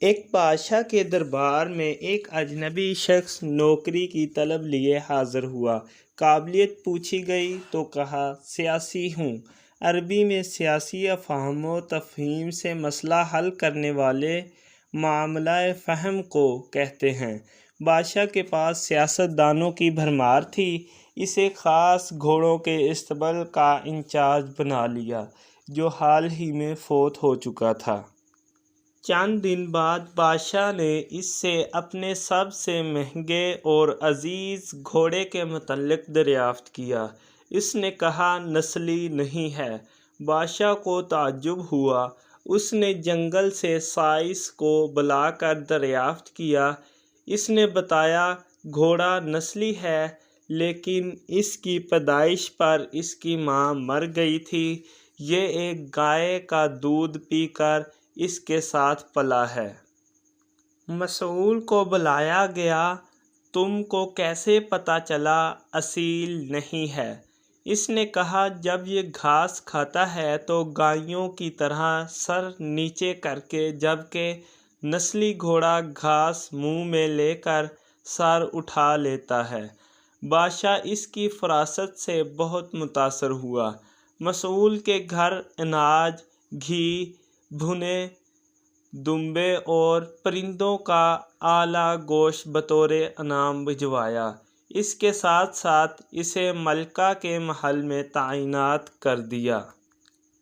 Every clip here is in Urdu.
ایک بادشاہ کے دربار میں ایک اجنبی شخص نوکری کی طلب لیے حاضر ہوا۔ قابلیت پوچھی گئی تو کہا سیاسی ہوں۔ عربی میں سیاسی فہم و تفہیم سے مسئلہ حل کرنے والے معاملہ فہم کو کہتے ہیں۔ بادشاہ کے پاس سیاست دانوں کی بھرمار تھی۔ اسے خاص گھوڑوں کے اسٹیبل کا انچارج بنا لیا جو حال ہی میں فوت ہو چکا تھا۔ چند دن بعد بادشاہ نے اس سے اپنے سب سے مہنگے اور عزیز گھوڑے کے متعلق دریافت کیا۔ اس نے کہا نسلی نہیں ہے۔ بادشاہ کو تعجب ہوا۔ اس نے جنگل سے سائس کو بلا کر دریافت کیا۔ اس نے بتایا گھوڑا نسلی ہے لیکن اس کی پیدائش پر اس کی ماں مر گئی تھی۔ یہ ایک گائے کا دودھ پی کر اس کے ساتھ پلا ہے۔ مسؤول کو بلایا گیا۔ تم کو کیسے پتہ چلا اصیل نہیں ہے؟ اس نے کہا جب یہ گھاس کھاتا ہے تو گائیوں کی طرح سر نیچے کر کے، جبکہ نسلی گھوڑا گھاس منہ میں لے کر سر اٹھا لیتا ہے۔ بادشاہ اس کی فراست سے بہت متاثر ہوا۔ مسؤول کے گھر اناج، گھی، بھنے دمبے اور پرندوں کا اعلیٰ گوشت بطور انعام بھجوایا۔ اس کے ساتھ ساتھ اسے ملکہ کے محل میں تعینات کر دیا۔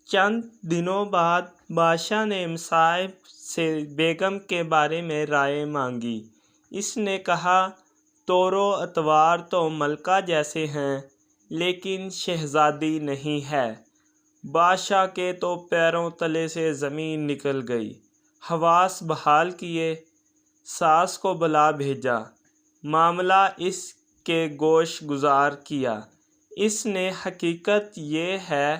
چند دنوں بعد بادشاہ نے مصاحب سے بیگم کے بارے میں رائے مانگی۔ اس نے کہا طور و اطوار تو ملکہ جیسے ہیں لیکن شہزادی نہیں ہے۔ بادشاہ کے تو پیروں تلے سے زمین نکل گئی۔ حواس بحال کیے، ساس کو بلا بھیجا، معاملہ اس کے گوش گزار کیا۔ اس نے حقیقت یہ ہے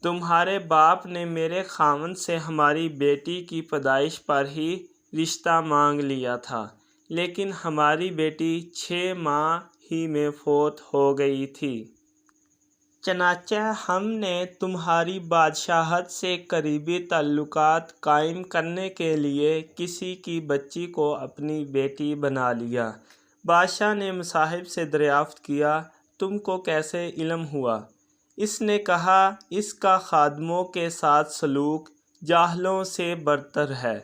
تمہارے باپ نے میرے خاوند سے ہماری بیٹی کی پیدائش پر ہی رشتہ مانگ لیا تھا لیکن ہماری بیٹی 6 ماہ ہی میں فوت ہو گئی تھی۔ چنانچہ ہم نے تمہاری بادشاہت سے قریبی تعلقات قائم کرنے کے لیے کسی کی بچی کو اپنی بیٹی بنا لیا۔ بادشاہ نے مصاحب سے دریافت کیا تم کو کیسے علم ہوا؟ اس نے کہا اس کا خادموں کے ساتھ سلوک جاہلوں سے برتر ہے۔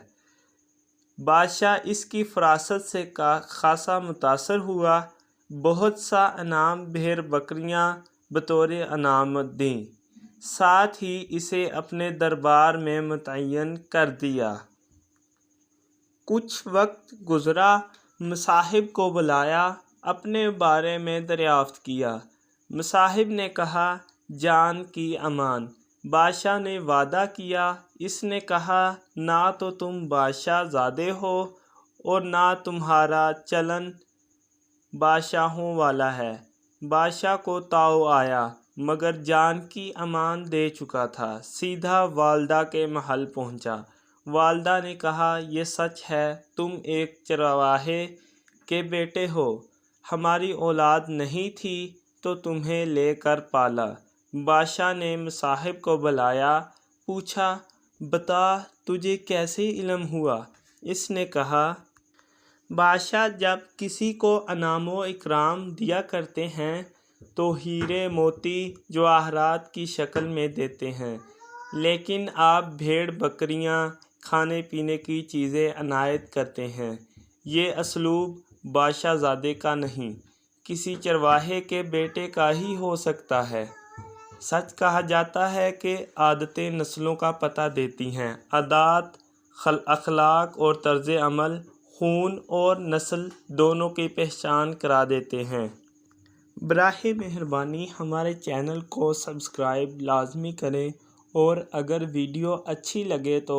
بادشاہ اس کی فراست سے خاصا متاثر ہوا۔ بہت سا انعام بھیڑ بکریاں بطور انعام دیں۔ ساتھ ہی اسے اپنے دربار میں متعین کر دیا۔ کچھ وقت گزرا، مصاحب کو بلایا، اپنے بارے میں دریافت کیا۔ مصاحب نے کہا جان کی امان۔ بادشاہ نے وعدہ کیا۔ اس نے کہا نہ تو تم بادشاہ زادے ہو اور نہ تمہارا چلن بادشاہوں والا ہے۔ بادشاہ کو تاؤ آیا مگر جان کی امان دے چکا تھا۔ سیدھا والدہ کے محل پہنچا۔ والدہ نے کہا یہ سچ ہے تم ایک چرواہے کے بیٹے ہو۔ ہماری اولاد نہیں تھی تو تمہیں لے کر پالا۔ بادشاہ نے مصاحب کو بلایا، پوچھا بتا تجھے کیسے علم ہوا؟ اس نے کہا بادشاہ جب کسی کو انعام و اکرام دیا کرتے ہیں تو ہیرے موتی جواہرات کی شکل میں دیتے ہیں لیکن آپ بھیڑ بکریاں کھانے پینے کی چیزیں عنایت کرتے ہیں۔ یہ اسلوب بادشاہ زادے کا نہیں کسی چرواہے کے بیٹے کا ہی ہو سکتا ہے۔ سچ کہا جاتا ہے کہ عادتیں نسلوں کا پتہ دیتی ہیں۔ عادات، اخلاق اور طرز عمل خون اور نسل دونوں کی پہچان کرا دیتے ہیں۔ براہ مہربانی ہمارے چینل کو سبسکرائب لازمی کریں اور اگر ویڈیو اچھی لگے تو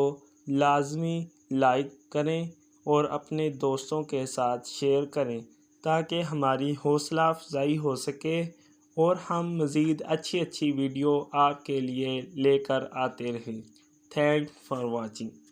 لازمی لائک کریں اور اپنے دوستوں کے ساتھ شیئر کریں تاکہ ہماری حوصلہ افزائی ہو سکے اور ہم مزید اچھی ویڈیو آپ کے لیے لے کر آتے رہیں۔ Thank for watching.